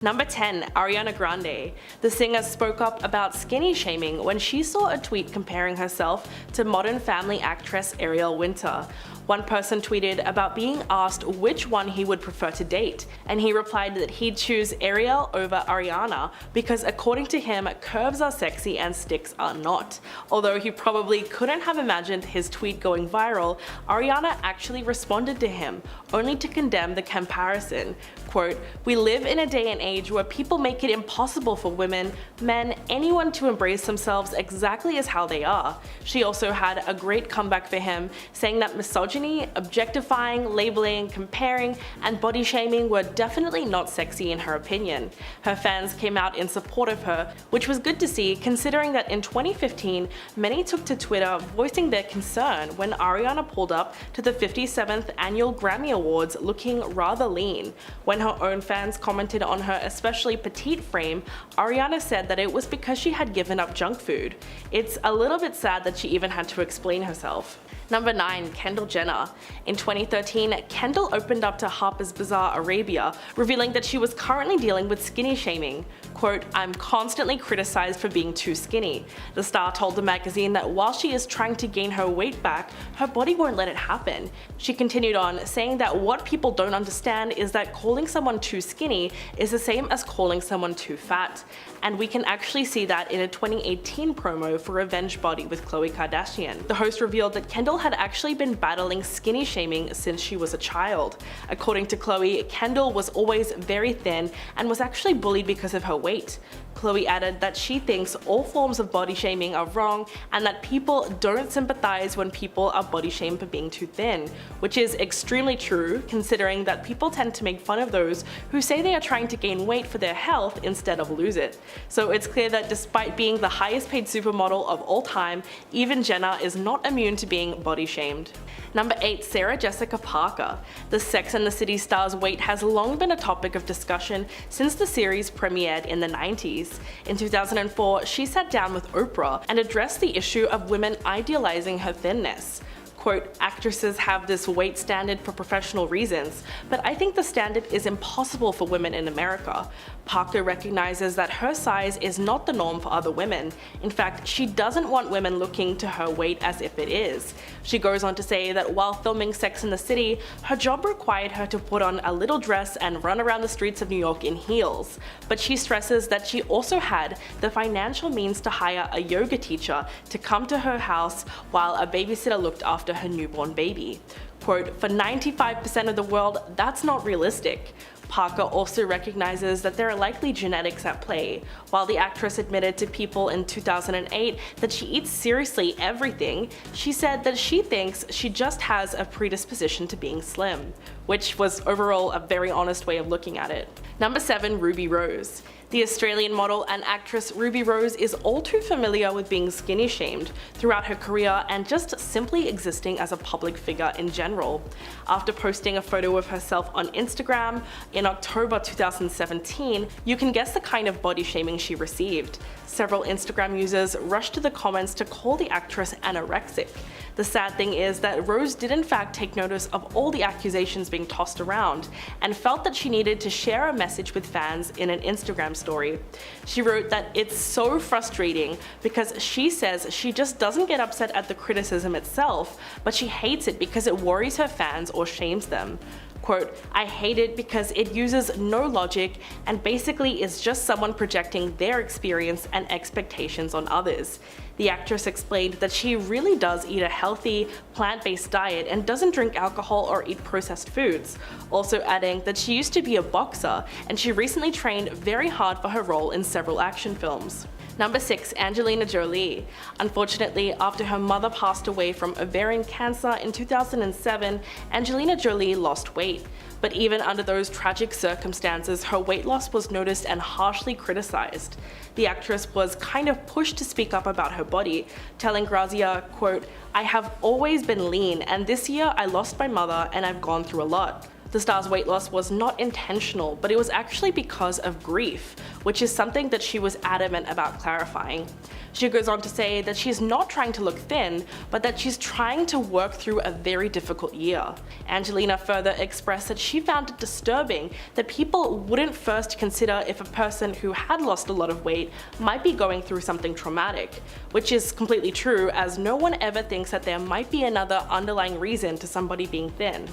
Number 10. Ariana Grande. The singer spoke up about skinny shaming when she saw a tweet comparing herself to Modern Family actress Ariel Winter. One person tweeted about being asked which one he would prefer to date, and he replied that he'd choose Ariel over Ariana because according to him, curves are sexy and sticks are not. Although he probably couldn't have imagined his tweet going viral, Ariana actually responded to him, only to condemn the comparison. Quote, "We live in a day and age where people make it impossible for women, men, anyone to embrace themselves exactly as how they are." She also had a great comeback for him, saying that misogyny, objectifying, labeling, comparing, and body shaming were definitely not sexy in her opinion. Her fans came out in support of her, which was good to see considering that in 2015, many took to Twitter voicing their concern when Ariana pulled up to the 57th annual Grammy Awards looking rather lean. When her own fans commented on her especially petite frame, Ariana said that it was because she had given up junk food. It's a little bit sad that she even had to explain herself. Number 9. Kendall Jenner. In 2013, Kendall opened up to Harper's Bazaar Arabia, revealing that she was currently dealing with skinny shaming. Quote, "I'm constantly criticized for being too skinny." The star told the magazine that while she is trying to gain her weight back, her body won't let it happen. She continued on, saying that what people don't understand is that calling someone too skinny is the same as calling someone too fat. And we can actually see that in a 2018 promo for Revenge Body with Khloe Kardashian. The host revealed that Kendall had actually been battling skinny shaming since she was a child. According to Khloe, Kendall was always very thin and was actually bullied because of her weight. Khloe added that she thinks all forms of body shaming are wrong and that people don't sympathize when people are body shamed for being too thin, which is extremely true considering that people tend to make fun of those who say they are trying to gain weight for their health instead of lose it. So it's clear that despite being the highest paid supermodel of all time, even Jenner is not immune to being body shamed. Number 8. Sarah Jessica Parker. The Sex and the City star's weight has long been a topic of discussion since the series premiered in the 90s. In 2004, she sat down with Oprah and addressed the issue of women idealizing her thinness. Quote, "Actresses have this weight standard for professional reasons, but I think the standard is impossible for women in America." Parker recognizes that her size is not the norm for other women. In fact, she doesn't want women looking to her weight as if it is. She goes on to say that while filming Sex and the City, her job required her to put on a little dress and run around the streets of New York in heels. But she stresses that she also had the financial means to hire a yoga teacher to come to her house while a babysitter looked after her newborn baby. Quote, "For 95% of the world, that's not realistic." Parker also recognizes that there are likely genetics at play. While the actress admitted to People in 2008 that she eats seriously everything, she said that she thinks she just has a predisposition to being slim, which was overall a very honest way of looking at it. Number 7. Ruby Rose. The Australian model and actress Ruby Rose is all too familiar with being skinny shamed throughout her career and just simply existing as a public figure in general. After posting a photo of herself on Instagram in October 2017, you can guess the kind of body shaming she received. Several Instagram users rushed to the comments to call the actress anorexic. The sad thing is that Rose did in fact take notice of all the accusations being tossed around and felt that she needed to share a message with fans in an Instagram story. She wrote that it's so frustrating because she says she just doesn't get upset at the criticism itself, but she hates it because it worries her fans or shames them. Quote, "I hate it because it uses no logic and basically is just someone projecting their experience and expectations on others." The actress explained that she really does eat a healthy, plant-based diet and doesn't drink alcohol or eat processed foods, also adding that she used to be a boxer and she recently trained very hard for her role in several action films. Number 6. Angelina Jolie. Unfortunately, after her mother passed away from ovarian cancer in 2007, Angelina Jolie lost weight. But even under those tragic circumstances, her weight loss was noticed and harshly criticized. The actress was kind of pushed to speak up about her body, telling Grazia, quote, "I have always been lean and this year I lost my mother and I've gone through a lot." The star's weight loss was not intentional, but it was actually because of grief, which is something that she was adamant about clarifying. She goes on to say that she's not trying to look thin, but that she's trying to work through a very difficult year. Angelina further expressed that she found it disturbing that people wouldn't first consider if a person who had lost a lot of weight might be going through something traumatic, which is completely true, as no one ever thinks that there might be another underlying reason to somebody being thin.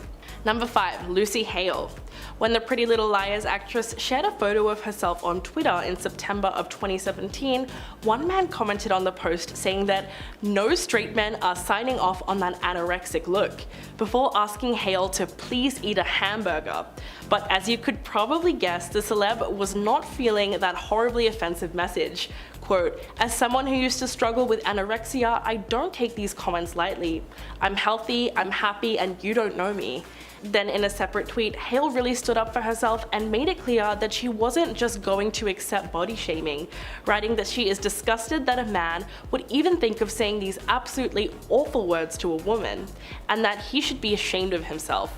Number 5. Lucy Hale. When the Pretty Little Liars actress shared a photo of herself on Twitter in September of 2017, one man commented on the post saying that no straight men are signing off on that anorexic look, before asking Hale to please eat a hamburger. But as you could probably guess, the celeb was not feeling that horribly offensive message. Quote, "As someone who used to struggle with anorexia, I don't take these comments lightly. I'm healthy, I'm happy, and you don't know me." Then in a separate tweet, Hale really stood up for herself and made it clear that she wasn't just going to accept body shaming, writing that she is disgusted that a man would even think of saying these absolutely awful words to a woman, and that he should be ashamed of himself.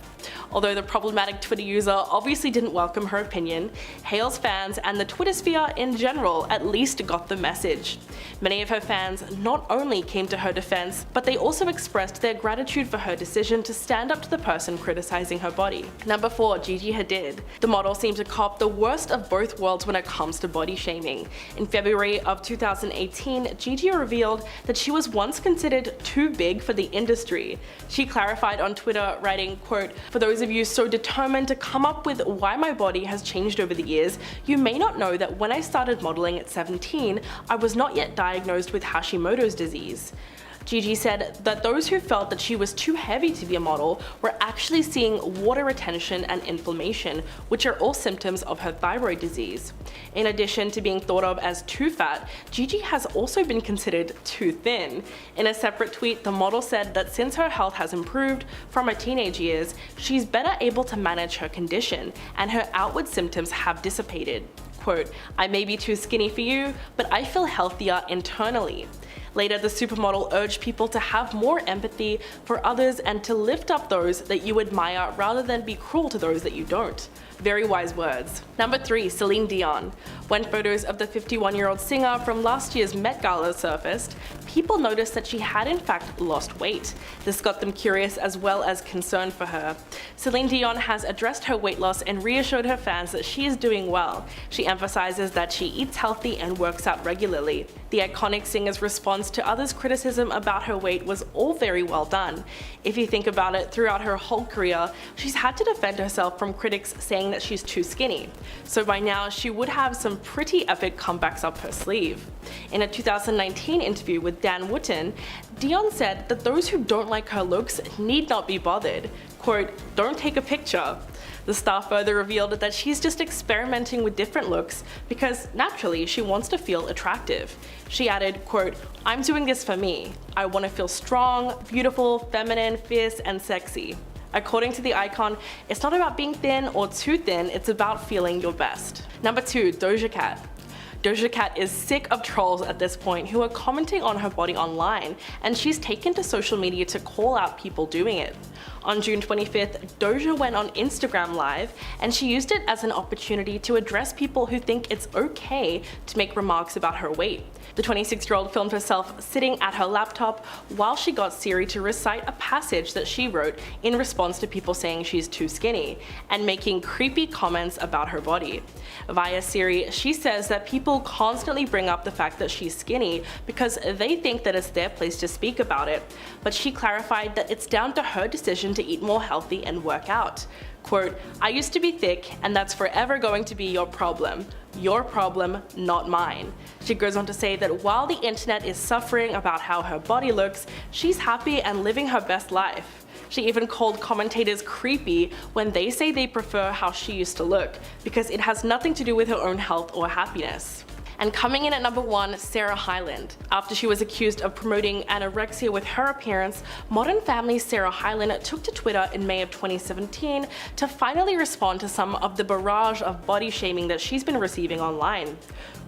Although the problematic Twitter user obviously didn't welcome her opinion, Hale's fans and the Twitter sphere in general at least got the message. Many of her fans not only came to her defense, but they also expressed their gratitude for her decision to stand up to the person criticizing her body. Number 4. Gigi Hadid. The model seemed to cop the worst of both worlds when it comes to body shaming. In February of 2018, Gigi revealed that she was once considered too big for the industry. She clarified on Twitter, writing, quote, "For those of you so determined to come up with why my body has changed over the years, you may not know that when I started modeling at 17, I was not yet diagnosed with Hashimoto's disease." Gigi said that those who felt that she was too heavy to be a model were actually seeing water retention and inflammation, which are all symptoms of her thyroid disease. In addition to being thought of as too fat, Gigi has also been considered too thin. In a separate tweet, the model said that since her health has improved from her teenage years, she's better able to manage her condition, and her outward symptoms have dissipated. Quote, "I may be too skinny for you, but I feel healthier internally." Later, the supermodel urged people to have more empathy for others and to lift up those that you admire rather than be cruel to those that you don't. Very wise words. Number 3. Celine Dion. When photos of the 51-year-old singer from last year's Met Gala surfaced, people noticed that she had in fact lost weight. This got them curious as well as concerned for her. Celine Dion has addressed her weight loss and reassured her fans that she is doing well. She emphasizes that she eats healthy and works out regularly. The iconic singer's response to others' criticism about her weight was all very well done. If you think about it, throughout her whole career, she's had to defend herself from critics saying that she's too skinny. So by now, she would have some pretty epic comebacks up her sleeve. In a 2019 interview with Dan Wootton, Dion said that those who don't like her looks need not be bothered. Quote, "Don't take a picture." The star further revealed that she's just experimenting with different looks because naturally she wants to feel attractive. She added, quote, "I'm doing this for me. I want to feel strong, beautiful, feminine, fierce, and sexy." According to the icon, it's not about being thin or too thin, it's about feeling your best. Number 2. Doja Cat. Doja Cat is sick of trolls at this point who are commenting on her body online, and she's taken to social media to call out people doing it. On June 25th, Doja went on Instagram Live, and she used it as an opportunity to address people who think it's okay to make remarks about her weight. The 26-year-old filmed herself sitting at her laptop while she got Siri to recite a passage that she wrote in response to people saying she's too skinny, and making creepy comments about her body. Via Siri, she says that people constantly bring up the fact that she's skinny because they think that it's their place to speak about it, but she clarified that it's down to her decision to eat more healthy and work out. Quote, "I used to be thick, and that's forever going to be your problem. Your problem, not mine." She goes on to say that while the internet is suffering about how her body looks, she's happy and living her best life. She even called commentators creepy when they say they prefer how she used to look, because it has nothing to do with her own health or happiness. And coming in at number 1, Sarah Hyland. After she was accused of promoting anorexia with her appearance, Modern Family's Sarah Hyland took to Twitter in May of 2017 to finally respond to some of the barrage of body shaming that she's been receiving online.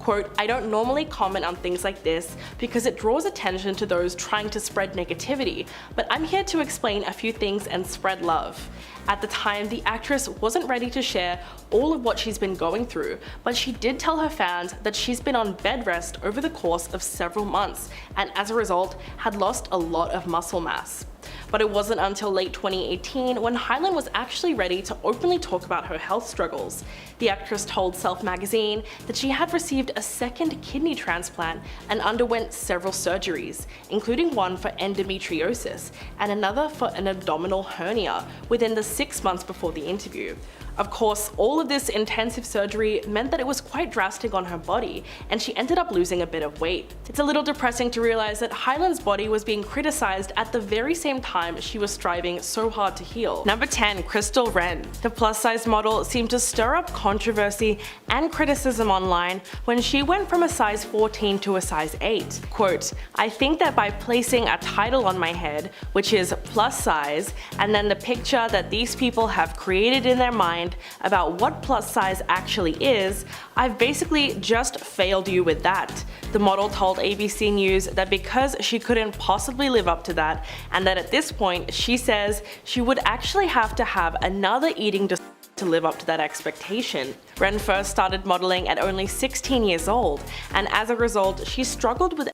Quote, "I don't normally comment on things like this because it draws attention to those trying to spread negativity, but I'm here to explain a few things and spread love." At the time, the actress wasn't ready to share all of what she's been going through, but she did tell her fans that she's been on bed rest over the course of several months, and as a result, had lost a lot of muscle mass. But it wasn't until late 2018 when Hyland was actually ready to openly talk about her health struggles. The actress told Self magazine that she had received a second kidney transplant and underwent several surgeries, including one for endometriosis and another for an abdominal hernia within the 6 months before the interview. Of course, all of this intensive surgery meant that it was quite drastic on her body, and she ended up losing a bit of weight. It's a little depressing to realize that Hyland's body was being criticized at the very same time she was striving so hard to heal. Number 10. Krystal Renn. The plus-size model seemed to stir up controversy and criticism online when she went from a size 14 to a size 8. Quote, "I think that by placing a title on my head, which is plus size, and then the picture that these people have created in their mind about what plus size actually is, I've basically just failed you with that." The model told ABC News that because she couldn't possibly live up to that, and that at this point she says she would actually have to have another eating disorder to live up to that expectation. Renn first started modeling at only 16 years old, and as a result she struggled with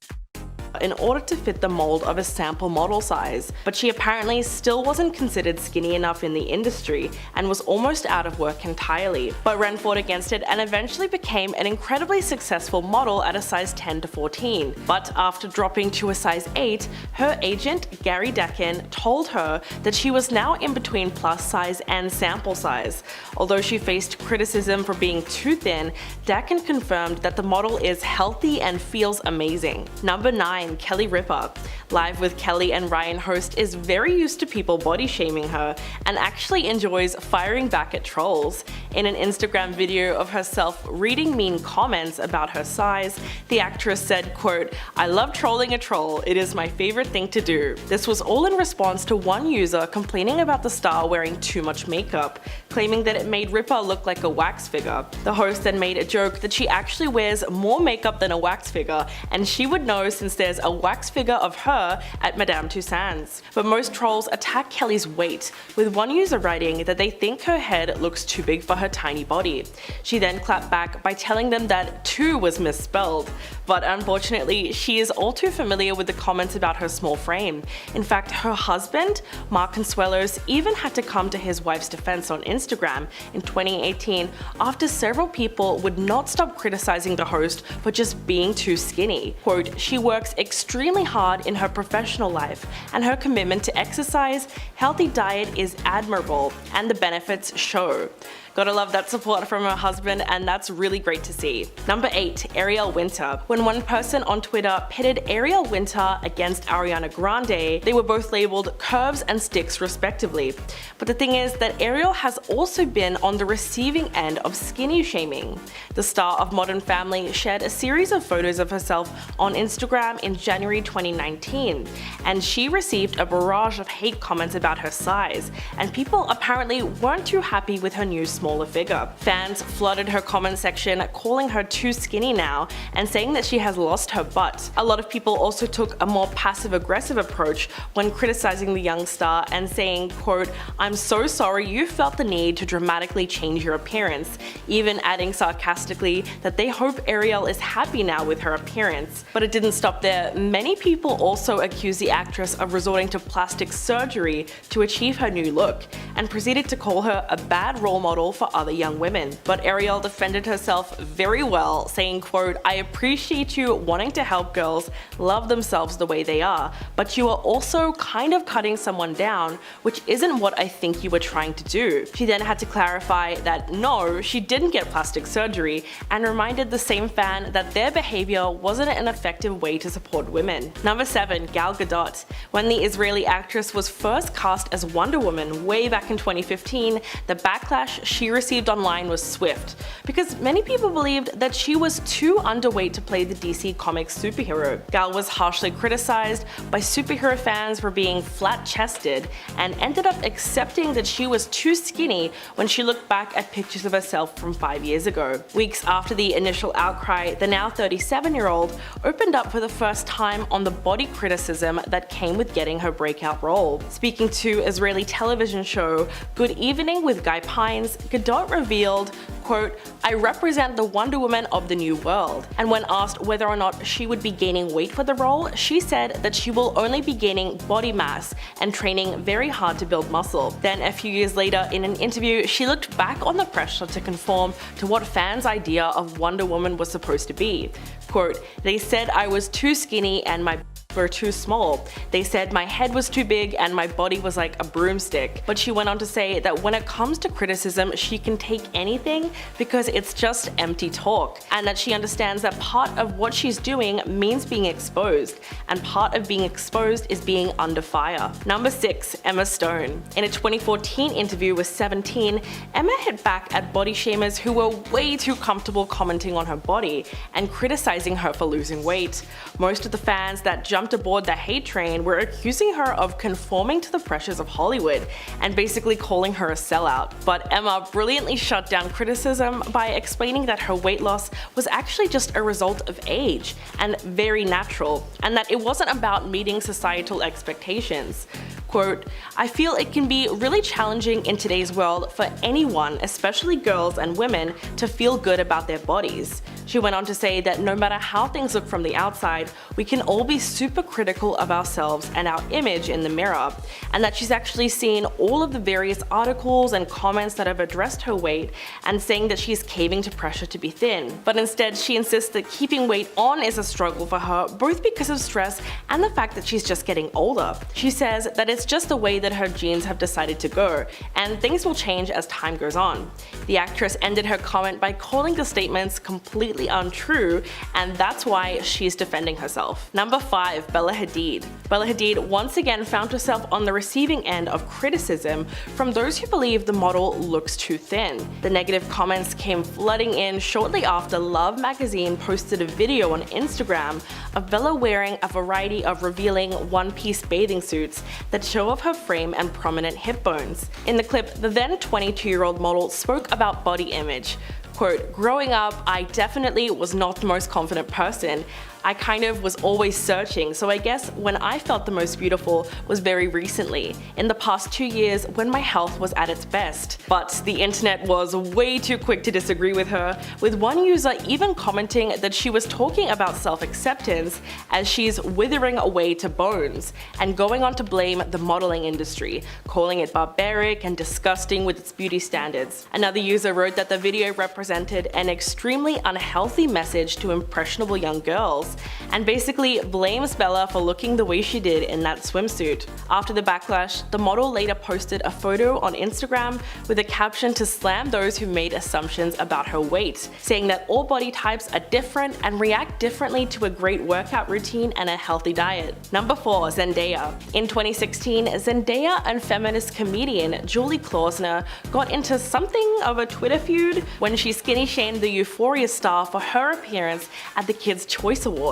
in order to fit the mold of a sample model size, but she apparently still wasn't considered skinny enough in the industry and was almost out of work entirely. But Renn fought against it and eventually became an incredibly successful model at a size 10 to 14. But after dropping to a size 8, her agent Gary Decken told her that she was now in between plus size and sample size. Although she faced criticism for being too thin, Decken confirmed that the model is healthy and feels amazing. Number 9. Kelly Ripa. Live with Kelly and Ryan host is very used to people body shaming her and actually enjoys firing back at trolls. In an Instagram video of herself reading mean comments about her size, the actress said, quote, "I love trolling a troll, it is my favorite thing to do." This was all in response to one user complaining about the star wearing too much makeup, claiming that it made Ripa look like a wax figure. The host then made a joke that she actually wears more makeup than a wax figure, and she would know since there's a wax figure of her at Madame Tussauds. But most trolls attack Kelly's weight, with one user writing that they think her head looks too big for her tiny body. She then clapped back by telling them that 2 was misspelled. But unfortunately, she is all too familiar with the comments about her small frame. In fact, her husband, Mark Consuelos, even had to come to his wife's defense on Instagram in 2018 after several people would not stop criticizing the host for just being too skinny. Quote, "She works extremely hard in her professional life, and her commitment to exercise, healthy diet is admirable, and the benefits show." Gotta love that support from her husband, and that's really great to see. Number 8. Ariel Winter. When one person on Twitter pitted Ariel Winter against Ariana Grande, they were both labeled curves and sticks respectively. But the thing is that Ariel has also been on the receiving end of skinny shaming. The star of Modern Family shared a series of photos of herself on Instagram in January 2019, and she received a barrage of hate comments about her size, and people apparently weren't too happy with her new smaller figure. Fans flooded her comment section calling her too skinny now and saying that she has lost her butt. A lot of people also took a more passive-aggressive approach when criticizing the young star and saying, quote, "I'm so sorry you felt the need to dramatically change your appearance," even adding sarcastically that they hope Ariel is happy now with her appearance. But it didn't stop there. Many people also accused the actress of resorting to plastic surgery to achieve her new look and proceeded to call her a bad role model for other young women. But Ariel defended herself very well, saying, quote, "I appreciate you wanting to help girls love themselves the way they are, but you are also kind of cutting someone down, which isn't what I think you were trying to do." She then had to clarify that no, she didn't get plastic surgery, and reminded the same fan that their behavior wasn't an effective way to support support women. Number 7. Gal Gadot. When the Israeli actress was first cast as Wonder Woman way back in 2015, the backlash she received online was swift, because many people believed that she was too underweight to play the DC Comics superhero. Gal was harshly criticized by superhero fans for being flat-chested and ended up accepting that she was too skinny when she looked back at pictures of herself from 5 years ago. Weeks after the initial outcry, the now 37-year-old opened up for the first time on the body criticism that came with getting her breakout role. Speaking to Israeli television show Good Evening with Guy Pines, Gadot revealed, quote, "I represent the Wonder Woman of the new world." And when asked whether or not she would be gaining weight for the role, she said that she will only be gaining body mass and training very hard to build muscle. Then a few years later in an interview, she looked back on the pressure to conform to what fans' idea of Wonder Woman was supposed to be. Quote, "They said I was too skinny and my were too small. They said my head was too big and my body was like a broomstick." But she went on to say that when it comes to criticism, she can take anything because it's just empty talk, and that she understands that part of what she's doing means being exposed, and part of being exposed is being under fire. Number 6. Emma Stone. In a 2014 interview with 17, Emma hit back at body shamers who were way too comfortable commenting on her body and criticizing her for losing weight. Most of the fans that jumped aboard the hate train were accusing her of conforming to the pressures of Hollywood and basically calling her a sellout. But Emma brilliantly shut down criticism by explaining that her weight loss was actually just a result of age and very natural, and that it wasn't about meeting societal expectations. Quote, "I feel it can be really challenging in today's world for anyone, especially girls and women, to feel good about their bodies." She went on to say that no matter how things look from the outside, we can all be super critical of ourselves and our image in the mirror, and that she's actually seen all of the various articles and comments that have addressed her weight and saying that she's caving to pressure to be thin. But instead, she insists that keeping weight on is a struggle for her, both because of stress and the fact that she's just getting older. She says that it's just the way that her genes have decided to go, and things will change as time goes on. The actress ended her comment by calling the statements completely untrue, and that's why she's defending herself. Number 5. Bella Hadid. Bella Hadid once again found herself on the receiving end of criticism from those who believe the model looks too thin. The negative comments came flooding in shortly after Love magazine posted a video on Instagram of Bella wearing a variety of revealing one-piece bathing suits that show off her frame and prominent hip bones. In the clip, the then 22-year-old model spoke about body image. Quote, "Growing up, I definitely was not the most confident person. I kind of was always searching, so I guess when I felt the most beautiful was very recently, in the past 2 years when my health was at its best." But the internet was way too quick to disagree with her, with one user even commenting that she was talking about self-acceptance as she's withering away to bones, and going on to blame the modeling industry, calling it barbaric and disgusting with its beauty standards. Another user wrote that the video represented an extremely unhealthy message to impressionable young girls, and basically blames Bella for looking the way she did in that swimsuit. After the backlash, the model later posted a photo on Instagram with a caption to slam those who made assumptions about her weight, saying that all body types are different and react differently to a great workout routine and a healthy diet. Number 4. Zendaya. In 2016, Zendaya and feminist comedian Julie Klausner got into something of a Twitter feud when she skinny shamed the Euphoria star for her appearance at the Kids' Choice Awards.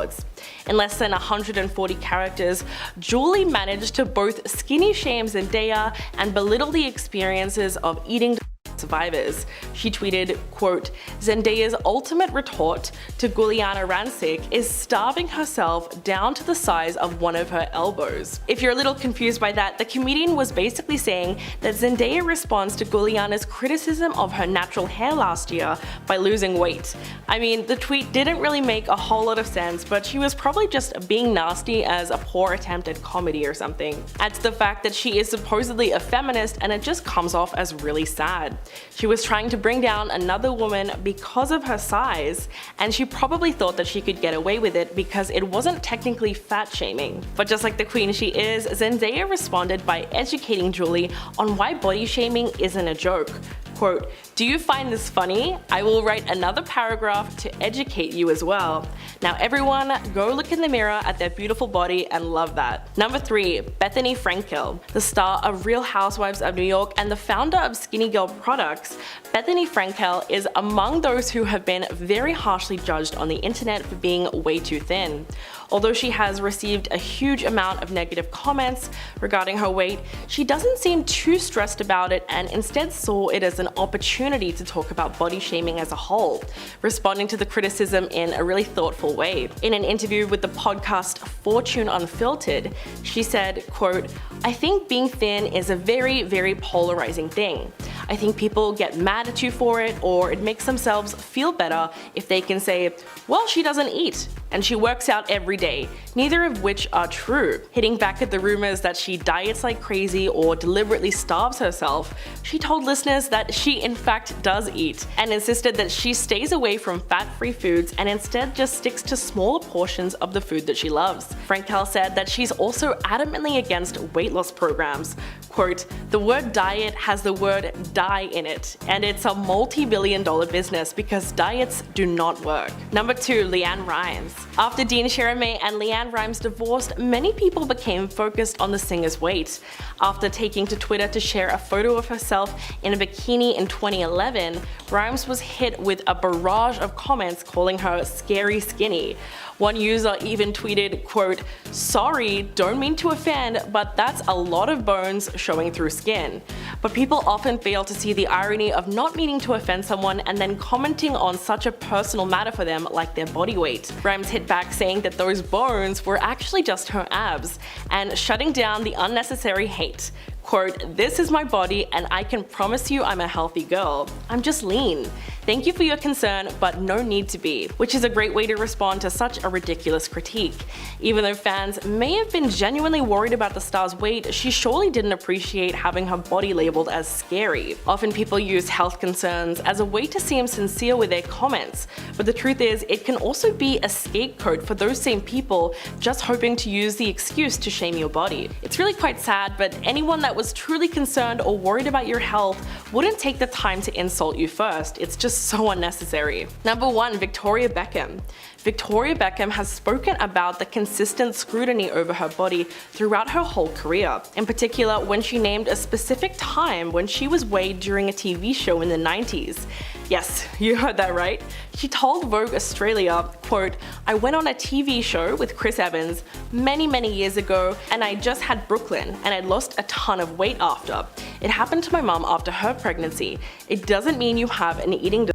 In less than 140 characters, Julie managed to both skinny shame Zendaya and belittle the experiences of eating survivors. She tweeted, quote, "Zendaya's ultimate retort to Giuliana Rancic is starving herself down to the size of one of her elbows." If you're a little confused by that, the comedian was basically saying that Zendaya responds to Giuliana's criticism of her natural hair last year by losing weight. I mean, the tweet didn't really make a whole lot of sense, but she was probably just being nasty as a poor attempt at comedy or something. Add to the fact that she is supposedly a feminist, and it just comes off as really sad. She was trying to bring down another woman because of her size, and she probably thought that she could get away with it because it wasn't technically fat shaming. But just like the queen she is, Zendaya responded by educating Julie on why body shaming isn't a joke. quote, "Do you find this funny? I will write another paragraph to educate you as well. Now everyone, go look in the mirror at their beautiful body and love that." Number 3. Bethenny Frankel. The star of Real Housewives of New York and the founder of Skinny Girl Products, Bethenny Frankel is among those who have been very harshly judged on the internet for being way too thin. Although she has received a huge amount of negative comments regarding her weight, she doesn't seem too stressed about it and instead saw it as an opportunity to talk about body shaming as a whole, responding to the criticism in a really thoughtful way. In an interview with the podcast Fortune Unfiltered, she said, quote, "I think being thin is a very, very polarizing thing. I think people get mad at you for it, or it makes themselves feel better if they can say, well, she doesn't eat, and she works out every day, neither of which are true." Hitting back at the rumors that she diets like crazy or deliberately starves herself, she told listeners that she in fact does eat, and insisted that she stays away from fat-free foods and instead just sticks to smaller portions of the food that she loves. Frankel said that she's also adamantly against weight loss programs. Quote, "The word diet has the word die in it, and it's a multi-billion-dollar business because diets do not work." Number 2. Leann Rimes. After Dean Chalamet and Leann Rimes divorced, many people became focused on the singer's weight. After taking to Twitter to share a photo of herself in a bikini in 2011, Rimes was hit with a barrage of comments calling her scary skinny. One user even tweeted, quote, "Sorry, don't mean to offend, but that's a lot of bones showing through skin." But people often fail to see the irony of not meaning to offend someone and then commenting on such a personal matter for them like their body weight. Rimes hit back saying that those bones were actually just her abs, and shutting down the unnecessary hate. Quote, "This is my body and I can promise you I'm a healthy girl. I'm just lean. Thank you for your concern, but no need to be," which is a great way to respond to such a ridiculous critique. Even though fans may have been genuinely worried about the star's weight, she surely didn't appreciate having her body labeled as scary. Often people use health concerns as a way to seem sincere with their comments, but the truth is it can also be a scapegoat for those same people just hoping to use the excuse to shame your body. It's really quite sad, but anyone that was truly concerned or worried about your health wouldn't take the time to insult you first. It's just so unnecessary. Number 1. Victoria Beckham. Victoria Beckham has spoken about the consistent scrutiny over her body throughout her whole career, in particular when she named a specific time when she was weighed during a TV show in the 90s. Yes, you heard that right. She told Vogue Australia, quote, "I went on a TV show with Chris Evans many years ago and I just had Brooklyn and I lost a ton of weight after. It happened to my mom after her pregnancy. It doesn't mean you have an eating disorder.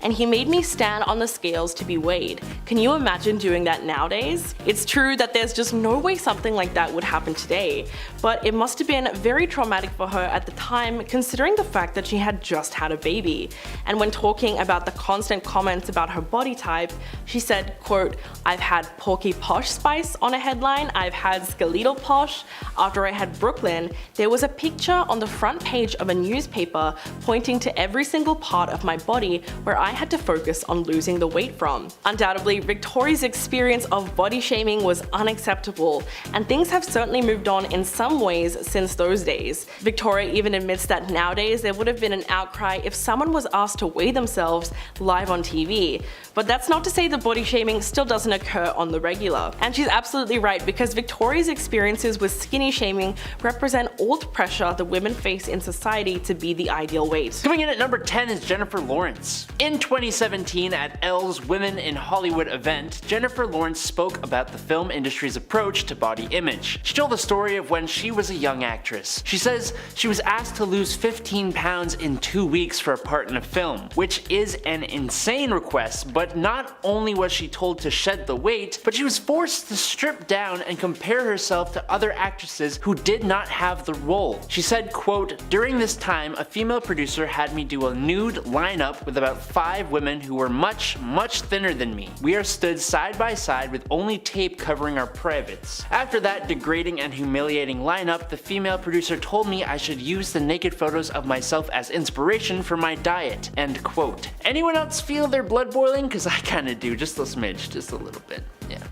And he made me stand on the scales to be weighed. Can you imagine doing that nowadays?" It's true that there's just no way something like that would happen today, but it must have been very traumatic for her at the time considering the fact that she had just had a baby. And when talking about the constant comments about her body type, she said, quote, "I've had Porky Posh Spice on a headline, I've had Skeletal Posh. After I had Brooklyn, there was a picture on the front page of a newspaper pointing to every single part of my body where I had to focus on losing the weight from." Undoubtedly, Victoria's experience of body shaming was unacceptable, and things have certainly moved on in some ways since those days. Victoria even admits that nowadays there would have been an outcry if someone was asked to weigh themselves live on TV. But that's not to say that body shaming still doesn't occur on the regular. And she's absolutely right, because Victoria's experiences with skinny shaming represent all the pressure that women face in society to be the ideal weight. Coming in at number 10 is Jennifer Lawrence. In 2017 at Elle's Women in Hollywood event, Jennifer Lawrence spoke about the film industry's approach to body image. She told the story of when she was a young actress. She says she was asked to lose 15 pounds in 2 weeks for a part in a film, which is an insane request, but not only was she told to shed the weight, but she was forced to strip down and compare herself to other actresses who did not have the role. She said, quote, "During this time, a female producer had me do a nude lineup with about 5 women who were much thinner than me. We are stood side by side with only tape covering our privates. After that degrading and humiliating lineup, the female producer told me I should use the naked photos of myself as inspiration for my diet." End quote. Anyone else feel their blood boiling? Cause I kinda do, just a smidge, just a little bit.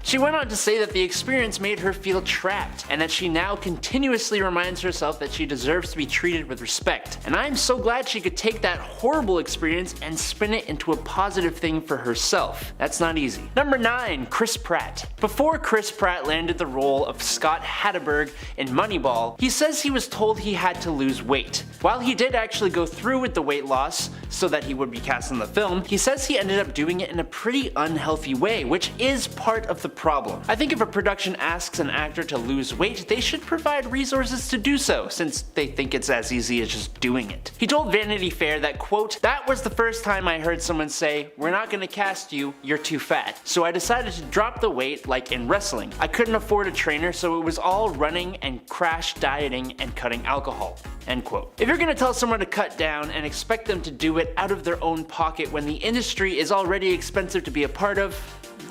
She went on to say that the experience made her feel trapped, and that she now continuously reminds herself that she deserves to be treated with respect. And I'm so glad she could take that horrible experience and spin it into a positive thing for herself. That's not easy. Number 9. Chris Pratt. Before Chris Pratt landed the role of Scott Hatterberg in Moneyball, he says he was told he had to lose weight. While he did actually go through with the weight loss so that he would be cast in the film, he says he ended up doing it in a pretty unhealthy way, which is part of the problem. I think if a production asks an actor to lose weight, they should provide resources to do so, since they think it's as easy as just doing it. He told Vanity Fair that, quote, "That was the first time I heard someone say, 'We're not gonna cast you, you're too fat.' So I decided to drop the weight like in wrestling. I couldn't afford a trainer, so it was all running and crash dieting and cutting alcohol." End quote. If you're gonna tell someone to cut down and expect them to do it out of their own pocket when the industry is already expensive to be a part of,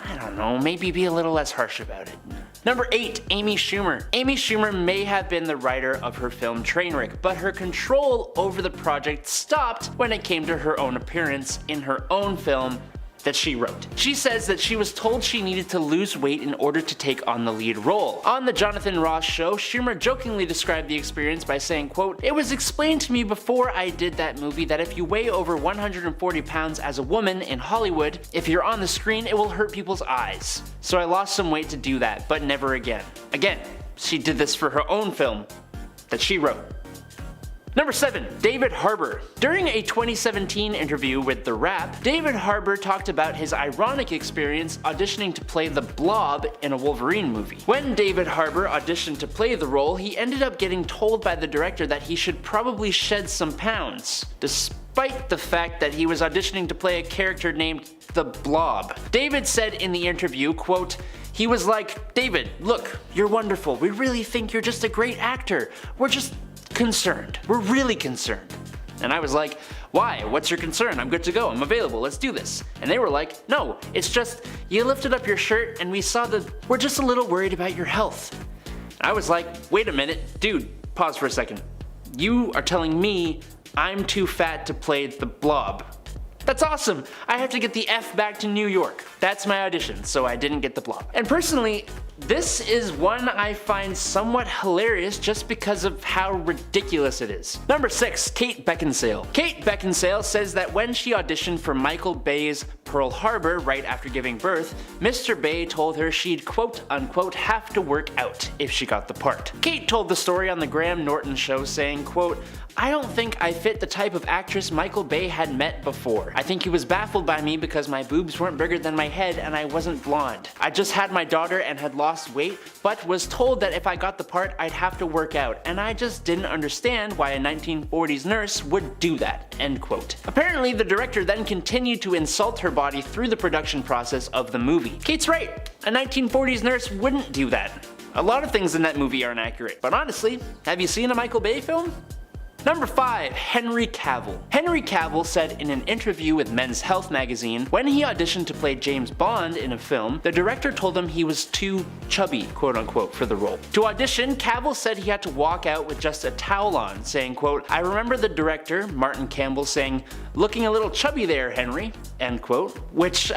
I don't know, maybe be a little less harsh about it. Number 8. Amy Schumer. Amy Schumer may have been the writer of her film Trainwreck, but her control over the project stopped when it came to her own appearance in her own film that she wrote. She says that she was told she needed to lose weight in order to take on the lead role. On the Jonathan Ross show, Schumer jokingly described the experience by saying, quote, "It was explained to me before I did that movie that if you weigh over 140 pounds as a woman in Hollywood, if you're on the screen, it will hurt people's eyes. So I lost some weight to do that, but never again." Again, she did this for her own film that she wrote. Number 7. David Harbour. During a 2017 interview with The Wrap, David Harbour talked about his ironic experience auditioning to play the Blob in a Wolverine movie. When David Harbour auditioned to play the role, he ended up getting told by the director that he should probably shed some pounds, despite the fact that he was auditioning to play a character named the Blob. David said in the interview, quote, he was like, "David, look, you're wonderful. We really think you're just a great actor. We're just concerned. We're really concerned." And I was like, "Why? What's your concern? I'm good to go. I'm available. Let's do this." And they were like, "No, it's just you lifted up your shirt and we saw we're just a little worried about your health." I was like, "Wait a minute, dude, pause for a second. You are telling me I'm too fat to play the Blob. That's awesome. I have to get the F back to New York. That's my audition, so I didn't get the Blob." And personally, this is one I find somewhat hilarious just because of how ridiculous it is. Number 6. Kate Beckinsale. Kate Beckinsale says that when she auditioned for Michael Bay's Pearl Harbor right after giving birth, Mr. Bay told her she'd quote unquote have to work out if she got the part. Kate told the story on the Graham Norton show saying, quote, "I don't think I fit the type of actress Michael Bay had met before. I think he was baffled by me because my boobs weren't bigger than my head and I wasn't blonde. I just had my daughter and had lost weight, but was told that if I got the part I'd have to work out, and I just didn't understand why a 1940s nurse would do that." End quote. Apparently the director then continued to insult her body through the production process of the movie. Kate's right, a 1940s nurse wouldn't do that. A lot of things in that movie aren't accurate, but honestly, have you seen a Michael Bay film? Number 5. Henry Cavill. Henry Cavill said in an interview with Men's Health magazine, when he auditioned to play James Bond in a film, the director told him he was too chubby, quote unquote, for the role. To audition, Cavill said he had to walk out with just a towel on, saying, quote, "I remember the director, Martin Campbell, saying, 'Looking a little chubby there, Henry,' end quote," which,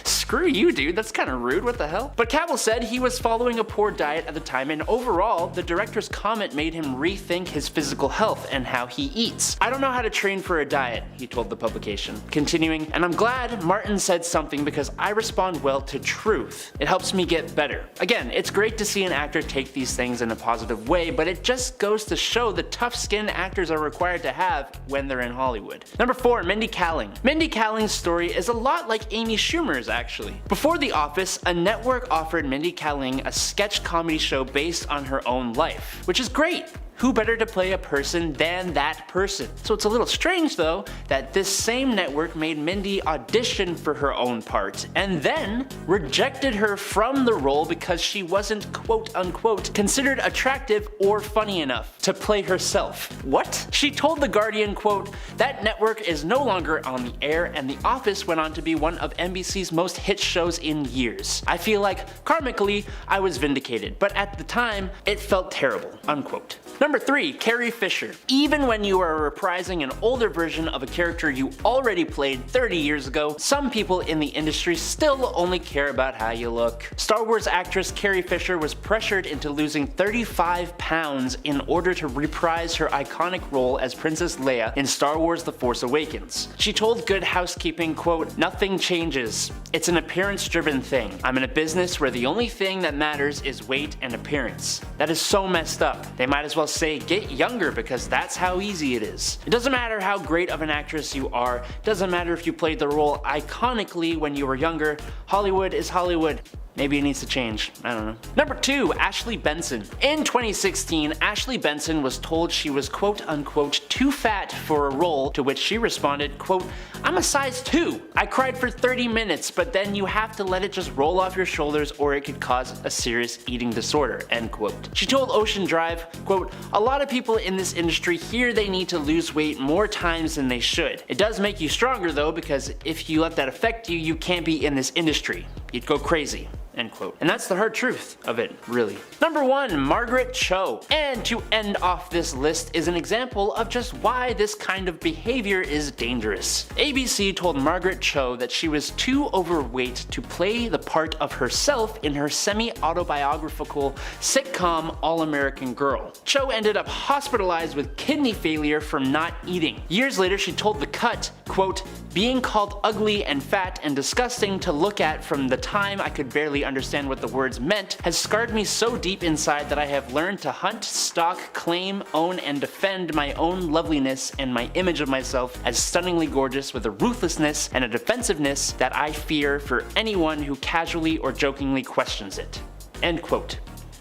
screw you, dude, that's kind of rude, what the hell? But Cavill said he was following a poor diet at the time, and overall, the director's comment made him rethink his physical health and how he eats. "I don't know how to train for a diet," he told the publication. Continuing, "And I'm glad Martin said something because I respond well to truth. It helps me get better." Again, it's great to see an actor take these things in a positive way, but it just goes to show the tough skin actors are required to have when they're in Hollywood. Number 4. Mindy Kaling. Mindy Kaling's story is a lot like Amy Schumer's actually. Before The Office, a network offered Mindy Kaling a sketch comedy show based on her own life, which is great. Who better to play a person than that person? So it's a little strange though that this same network made Mindy audition for her own part and then rejected her from the role because she wasn't quote unquote considered attractive or funny enough to play herself. What? She told The Guardian, quote, "That network is no longer on the air and The Office went on to be one of NBC's most hit shows in years. I feel like karmically I was vindicated, but at the time it felt terrible," unquote. Number 3. Carrie Fisher. Even when you are reprising an older version of a character you already played 30 years ago, some people in the industry still only care about how you look. Star Wars actress Carrie Fisher was pressured into losing 35 pounds in order to reprise her iconic role as Princess Leia in Star Wars The Force Awakens. She told Good Housekeeping, quote, "Nothing changes. It's an appearance-driven thing. I'm in a business where the only thing that matters is weight and appearance." That is so messed up. They might as well say get younger because that's how easy it is. It doesn't matter how great of an actress you are, it doesn't matter if you played the role iconically when you were younger, Hollywood is Hollywood. Maybe it needs to change, I don't know. Number 2. Ashley Benson. In 2016, Ashley Benson was told she was quote unquote too fat for a role, to which she responded, quote, "I'm a size 2. I cried for 30 minutes, but then you have to let it just roll off your shoulders or it could cause a serious eating disorder," end quote. She told Ocean Drive, quote, "A lot of people in this industry hear they need to lose weight more times than they should. It does make you stronger though, because if you let that affect you, you can't be in this industry. You'd go crazy." End quote. And that's the hard truth of it, really. Number 1. Margaret Cho. And to end off this list is an example of just why this kind of behavior is dangerous. ABC told Margaret Cho that she was too overweight to play the part of herself in her semi-autobiographical sitcom All-American Girl. Cho ended up hospitalized with kidney failure from not eating. Years later, she told The Cut, quote, "Being called ugly and fat and disgusting to look at from the time I could barely understand what the words meant has scarred me so deep inside that I have learned to hunt, stalk, claim, own, and defend my own loveliness and my image of myself as stunningly gorgeous with a ruthlessness and a defensiveness that I fear for anyone who casually or jokingly questions it." End quote.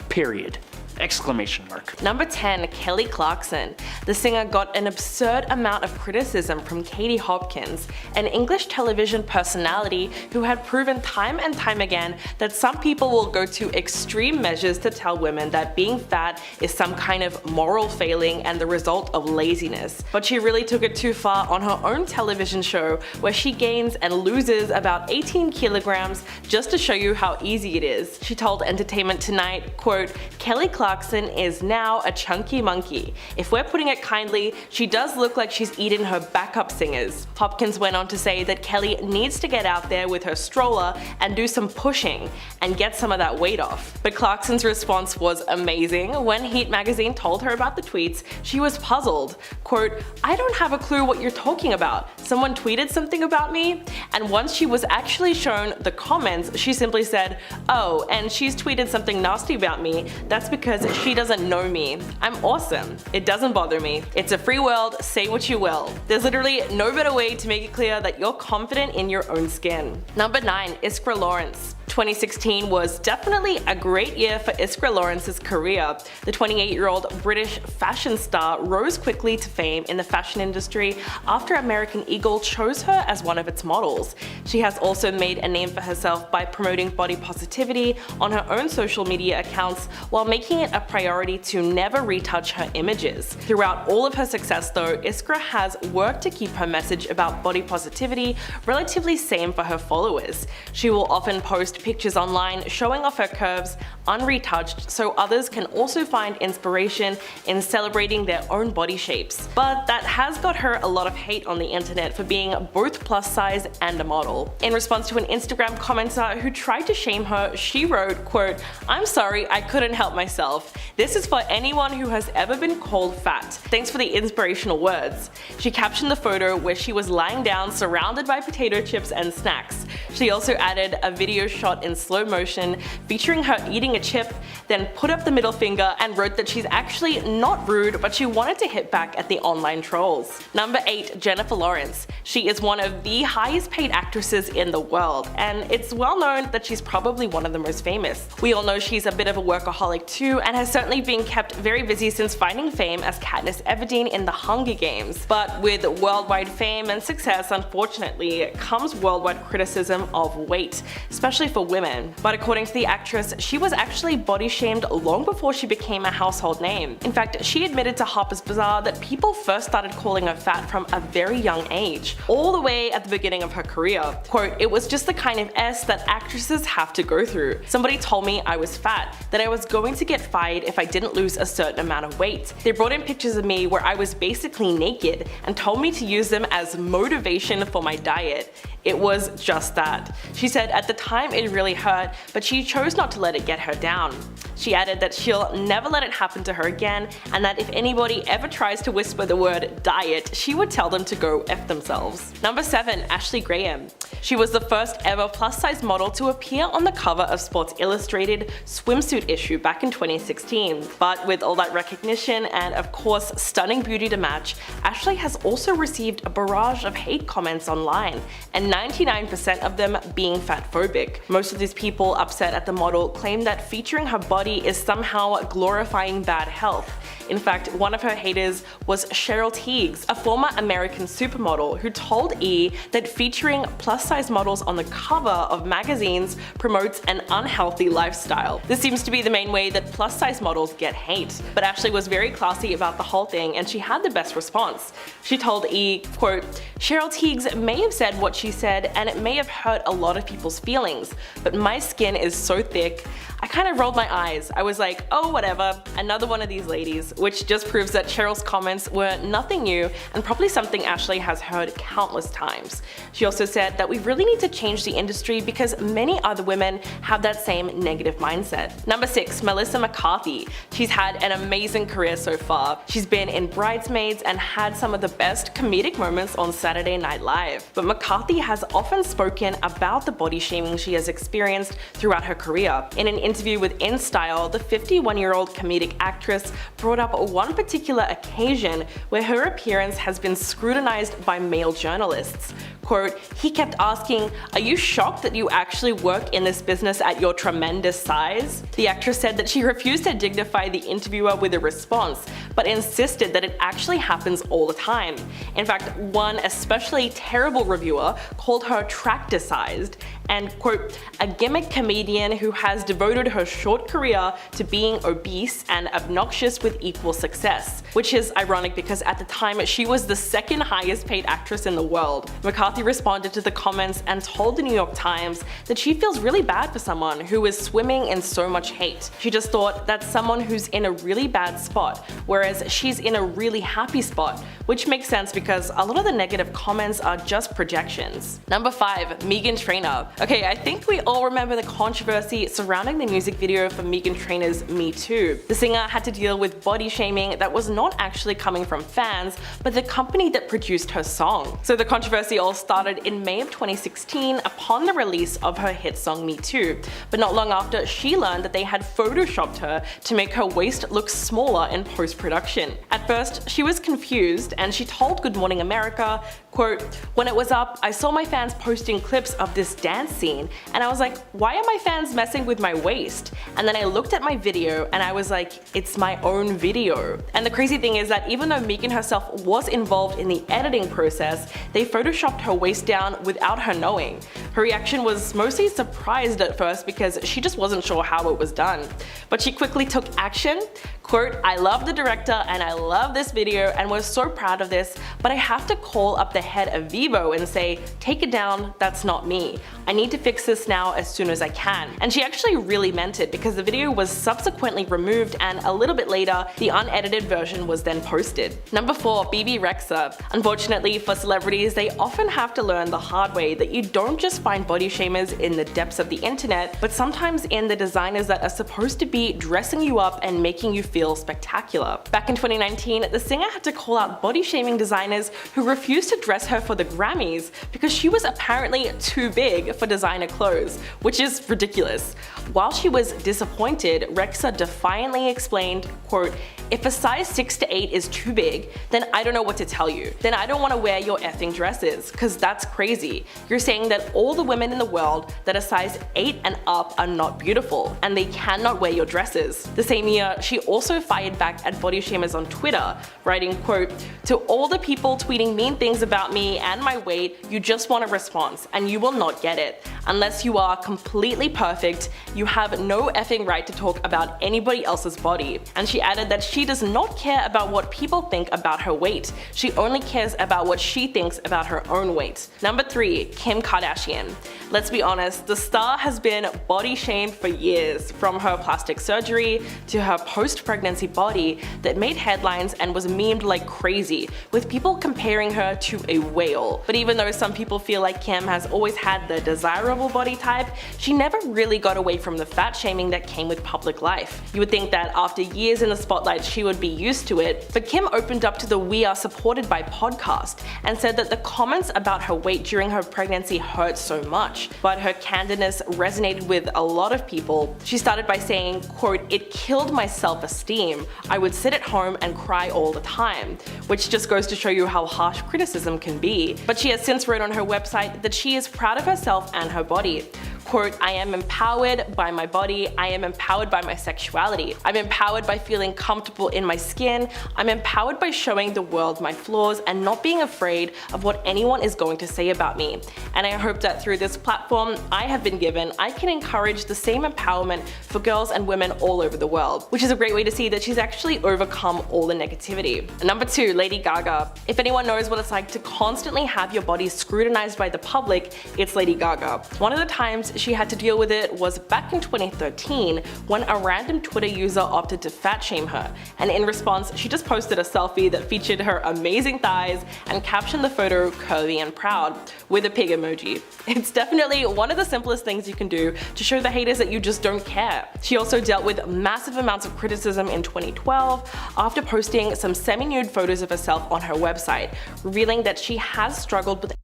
Period. Exclamation mark. Number 10. Kelly Clarkson. The singer got an absurd amount of criticism from Katie Hopkins, an English television personality who had proven time and time again that some people will go to extreme measures to tell women that being fat is some kind of moral failing and the result of laziness. But she really took it too far on her own television show, where she gains and loses about 18 kilograms just to show you how easy it is. She told Entertainment Tonight, quote, "Kelly Clarkson is now a chunky monkey. If we're putting it kindly, she does look like she's eaten her backup singers." Hopkins went on to say that Kelly needs to get out there with her stroller and do some pushing and get some of that weight off. But Clarkson's response was amazing. When Heat magazine told her about the tweets, she was puzzled. Quote, "I don't have a clue what you're talking about. Someone tweeted something about me?" And once she was actually shown the comments, she simply said, "Oh, and she's tweeted something nasty about me. That's because she doesn't know me. I'm awesome. It doesn't bother me. It's a free world, say what you will." There's literally no better way to make it clear that you're confident in your own skin. Number 9. Iskra Lawrence. 2016 was definitely a great year for Iskra Lawrence's career. The 28-year-old British fashion star rose quickly to fame in the fashion industry after American Eagle chose her as one of its models. She has also made a name for herself by promoting body positivity on her own social media accounts while making it a priority to never retouch her images. Throughout all of her success though, Iskra has worked to keep her message about body positivity relatively same for her followers. She will often post pictures online showing off her curves unretouched so others can also find inspiration in celebrating their own body shapes. But that has got her a lot of hate on the internet for being both plus size and a model. In response to an Instagram commenter who tried to shame her, she wrote, quote, "I'm sorry, I couldn't help myself. This is for anyone who has ever been called fat. Thanks for the inspirational words." She captioned the photo where she was lying down surrounded by potato chips and snacks. She also added a video shot in slow motion featuring her eating a chip, then put up the middle finger and wrote that she's actually not rude, but she wanted to hit back at the online trolls. Number 8. Jennifer Lawrence. She is one of the highest paid actresses in the world, and it's well known that she's probably one of the most famous. We all know she's a bit of a workaholic too, and has certainly been kept very busy since finding fame as Katniss Everdeen in The Hunger Games. But with worldwide fame and success, unfortunately, comes worldwide criticism of weight, especially for women. But according to the actress, she was actually body shamed long before she became a household name. In fact, she admitted to Harper's Bazaar that people first started calling her fat from a very young age, all the way at the beginning of her career. Quote, "It was just the kind of S that actresses have to go through. Somebody told me I was fat, that I was going to get fired if I didn't lose a certain amount of weight. They brought in pictures of me where I was basically naked and told me to use them as motivation for my diet. It was just that." She said at the time it really hurt, but she chose not to let it get her down. She added that she'll never let it happen to her again, and that if anybody ever tries to whisper the word diet, she would tell them to go F themselves. Number 7. Ashley Graham. She was the first ever plus-size model to appear on the cover of Sports Illustrated swimsuit issue back in 2016. But with all that recognition and of course stunning beauty to match, Ashley has also received a barrage of hate comments online, and 99% of them being fatphobic. Most of these people upset at the model claim that featuring her body is somehow glorifying bad health. In fact, one of her haters was Cheryl Tiegs, a former American supermodel who told E! That featuring plus-size models on the cover of magazines promotes an unhealthy lifestyle. This seems to be the main way that plus-size models get hate. But Ashley was very classy about the whole thing, and she had the best response. She told E! Quote, "Cheryl Tiegs may have said what she said, and it may have hurt a lot of people's feelings, but my skin is so thick, I kind of rolled my eyes. I was like, oh whatever, another one of these ladies," which just proves that Cheryl's comments were nothing new and probably something Ashley has heard countless times. She also said that we really need to change the industry because many other women have that same negative mindset. Number 6. Melissa McCarthy. She's had an amazing career so far. She's been in Bridesmaids and had some of the best comedic moments on Saturday Night Live. But McCarthy has often spoken about the body shaming she has experienced throughout her career. In an interview with InStyle, the 51-year-old comedic actress brought up one particular occasion where her appearance has been scrutinized by male journalists. Quote, "He kept asking, 'Are you shocked that you actually work in this business at your tremendous size?'" The actress said that she refused to dignify the interviewer with a response, but insisted that it actually happens all the time. In fact, one especially terrible reviewer called her tractor-sized and, quote, "a gimmick comedian who has devoted her short career to being obese and obnoxious with equal success," which is ironic because at the time she was the second highest paid actress in the world. McCarthy responded to the comments and told the New York Times that she feels really bad for someone who is swimming in so much hate. She just thought that's someone who's in a really bad spot, whereas she's in a really happy spot, which makes sense because a lot of the negative comments are just projections. Number 5. Meghan Trainor. Okay, I think we all remember the controversy surrounding the music video for Meghan Trainor's Me Too. The singer had to deal with body shaming that was not actually coming from fans, but the company that produced her song. So the controversy all started in May of 2016 upon the release of her hit song Me Too, but not long after she learned that they had photoshopped her to make her waist look smaller in post-production. At first, she was confused and she told Good Morning America, quote, "When it was up, I saw my fans posting clips of this dance scene and I was like, why are my fans messing with my waist? And then I looked at my video and I was like, it's my own video." And the crazy thing is that even though Meghan herself was involved in the editing process, they photoshopped her waist down without her knowing. Her reaction was mostly surprised at first because she just wasn't sure how it was done. But she quickly took action. Quote, "I love the director and I love this video and was so proud of this, but I have to call up the head of Vivo and say, take it down, that's not me. I need to fix this now as soon as I can." And she actually really meant it because the video was subsequently removed and a little bit later, the unedited version was then posted. Number 4. Bebe Rexha. Unfortunately for celebrities, they often have to learn the hard way that you don't just find body shamers in the depths of the internet, but sometimes in the designers that are supposed to be dressing you up and making you feel spectacular. Back in 2019, the singer had to call out body shaming designers who refused to dress her for the Grammys because she was apparently too big for designer clothes, which is ridiculous. While she was disappointed, Rexha defiantly explained, quote, if a size 6 to 8 is too big, then I don't know what to tell you. Then I don't want to wear your effing dresses, cause that's crazy. You're saying that all the women in the world that are size 8 and up are not beautiful, and they cannot wear your dresses. The same year, she also fired back at body shamers on Twitter, writing, quote, "To all the people tweeting mean things about me and my weight, you just want a response, and you will not get it. Unless you are completely perfect, you have no effing right to talk about anybody else's body." And she added that she does not care about what people think about her weight. She only cares about what she thinks about her own weight. Number 3, Kim Kardashian. Let's be honest, the star has been body shamed for years, from her plastic surgery to her post-pregnancy body that made headlines and was memed like crazy, with people comparing her to a whale. But even though some people feel like Kim has always had the desirable body type, she never really got away from the fat shaming that came with public life. You would think that after years in the spotlight she would be used to it, but Kim opened up to the We Are Supported By podcast and said that the comments about her weight during her pregnancy hurt so much, but her candidness resonated with a lot of people. She started by saying, quote, "It killed my self-esteem. I would sit at home and cry all the time," which just goes to show you how harsh criticism can be. But she has since wrote on her website that she is proud of herself and her body. Quote, "I am empowered by my body. I am empowered by my sexuality. I'm empowered by feeling comfortable in my skin. I'm empowered by showing the world my flaws and not being afraid of what anyone is going to say about me. And I hope that through this platform I have been given, I can encourage the same empowerment for girls and women all over the world," which is a great way to see that she's actually overcome all the negativity. Number 2, Lady Gaga. If anyone knows what it's like to constantly have your body scrutinized by the public, it's Lady Gaga. One of the times she had to deal with it was back in 2013 when a random Twitter user opted to fat shame her, and in response she just posted a selfie that featured her amazing thighs and captioned the photo "curvy and proud" with a pig emoji. It's definitely one of the simplest things you can do to show the haters that you just don't care. She also dealt with massive amounts of criticism in 2012 after posting some semi-nude photos of herself on her website, revealing that she has struggled with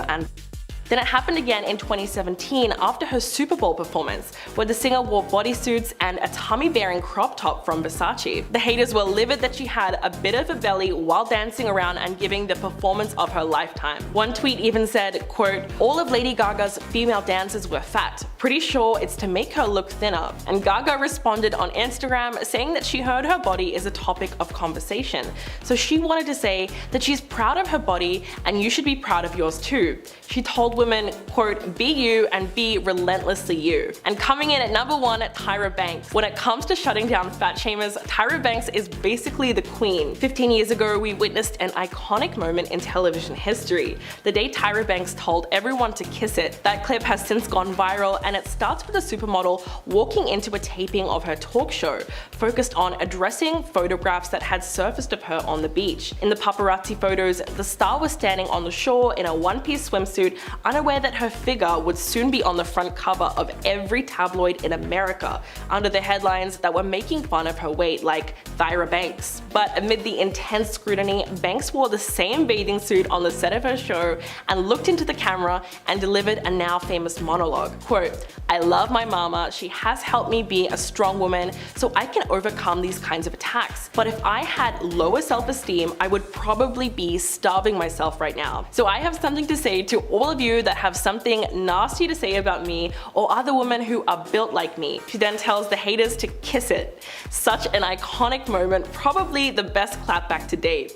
and then it happened again in 2017 after her Super Bowl performance, where the singer wore bodysuits and a tummy-bearing crop top from Versace. The haters were livid that she had a bit of a belly while dancing around and giving the performance of her lifetime. One tweet even said, quote, "All of Lady Gaga's female dancers were fat. Pretty sure it's to make her look thinner." And Gaga responded on Instagram saying that she heard her body is a topic of conversation. So she wanted to say that she's proud of her body and you should be proud of yours too. She told women, quote, "Be you and be relentlessly you." And coming in at number 1, Tyra Banks. When it comes to shutting down fat shamers, Tyra Banks is basically the queen. 15 years ago, we witnessed an iconic moment in television history. The day Tyra Banks told everyone to kiss it. That clip has since gone viral, and it starts with a supermodel walking into a taping of her talk show, focused on addressing photographs that had surfaced of her on the beach. In the paparazzi photos, the star was standing on the shore in a one-piece swimsuit, unaware that her figure would soon be on the front cover of every tabloid in America, under the headlines that were making fun of her weight, like Tyra Banks. But amid the intense scrutiny, Banks wore the same bathing suit on the set of her show and looked into the camera and delivered a now famous monologue. Quote, "I love my mama, she has helped me be a strong woman so I can overcome these kinds of attacks. But if I had lower self-esteem, I would probably be starving myself right now. So I have something to say to all of you that have something nasty to say about me or other women who are built like me." She then tells the haters to kiss it. Such an iconic moment, probably the best clapback to date.